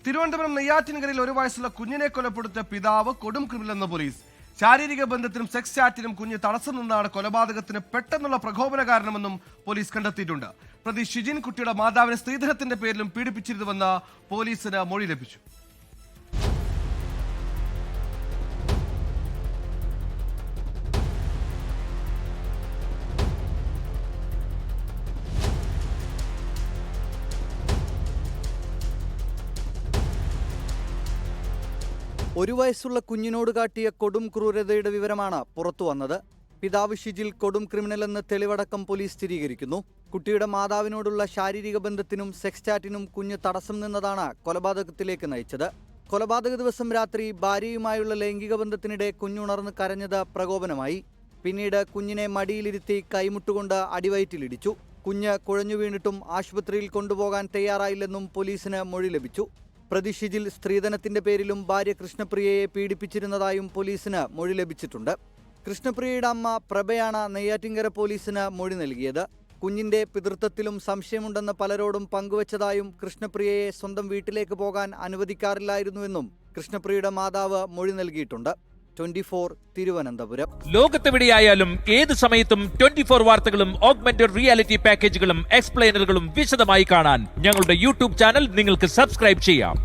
തിരുവനന്തപുരം നെയ്യാറ്റിൻകരയിൽ 1 വയസ്സുള്ള കുഞ്ഞിനെ കൊലപ്പെടുത്തിയ പിതാവ് കൊടും ക്രിമിനലെന്ന് പോലീസ്. ശാരീരിക ബന്ധത്തിനും സെക്സ് ചാറ്റിനും കുഞ്ഞ് തടസ്സം നിന്നാണ് കൊലപാതകത്തിന് പെട്ടെന്നുള്ള പ്രകോപന കാരണമെന്നും പോലീസ് കണ്ടെത്തിയിട്ടുണ്ട്. പ്രതി ഷിജിൻ കുട്ടിയുടെ മാതാവിനെ സ്ത്രീധനത്തിന്റെ പേരിലും പീഡിപ്പിച്ചിരുന്നുവെന്ന് പോലീസിന് മൊഴി ലഭിച്ചു. ഒരു വയസ്സുള്ള കുഞ്ഞിനോട് കാട്ടിയ കൊടും ക്രൂരതയുടെ വിവരമാണ് പുറത്തുവന്നത്. പിതാവ് ഷിജിൽ കൊടും ക്രിമിനലെന്ന് തെളിവടക്കം പോലീസ് സ്ഥിരീകരിക്കുന്നു. കുട്ടിയുടെ മാതാവിനോടുള്ള ശാരീരിക ബന്ധത്തിനും സെക്സ് ചാറ്റിനും കുഞ്ഞ് തടസ്സം നിന്നതാണ് കൊലപാതകത്തിലേക്ക് നയിച്ചത്. കൊലപാതക ദിവസം രാത്രി ഭാര്യയുമായുള്ള ലൈംഗിക ബന്ധത്തിനിടെ കുഞ്ഞുണർന്ന് കരഞ്ഞത് പ്രകോപനമായി. പിന്നീട് കുഞ്ഞിനെ മടിയിലിരുത്തി കൈമുട്ടുകൊണ്ട് അടിവയറ്റിലിടിച്ചു. കുഞ്ഞ് കുഴഞ്ഞു വീണിട്ടും ആശുപത്രിയിൽ കൊണ്ടുപോകാൻ തയ്യാറായില്ലെന്നും പോലീസിന് മൊഴി ലഭിച്ചു. പ്രതി ഷിജിൽ സ്ത്രീധനത്തിന്റെ പേരിലും ഭാര്യ കൃഷ്ണപ്രിയയെ പീഡിപ്പിച്ചിരുന്നതായും പോലീസിന് മൊഴി ലഭിച്ചിട്ടുണ്ട്. കൃഷ്ണപ്രിയയുടെ അമ്മ പ്രഭയാണ് നെയ്യാറ്റിൻകര പോലീസിന് മൊഴി നൽകിയത്. കുഞ്ഞിന്റെ പിതൃത്വത്തിലും സംശയമുണ്ടെന്ന് പലരോടും പങ്കുവച്ചതായും കൃഷ്ണപ്രിയയെ സ്വന്തം വീട്ടിലേക്ക് പോകാൻ അനുവദിക്കാറില്ലായിരുന്നുവെന്നും കൃഷ്ണപ്രിയയുടെ മാതാവ് മൊഴി നൽകിയിട്ടുണ്ട്. 24 തിരുവനന്തപുരം. ലോകത്തെവിടെയായാലും ഏത് സമയത്തും 24 വാർത്തകളും ഓഗ്മെന്റഡ് റിയാലിറ്റി പാക്കേജുകളും എക്സ്പ്ലെയിനറുകളും വിശദമായി കാണാൻ ഞങ്ങളുടെ യൂട്യൂബ് ചാനൽ നിങ്ങൾക്ക് സബ്സ്ക്രൈബ് ചെയ്യാം.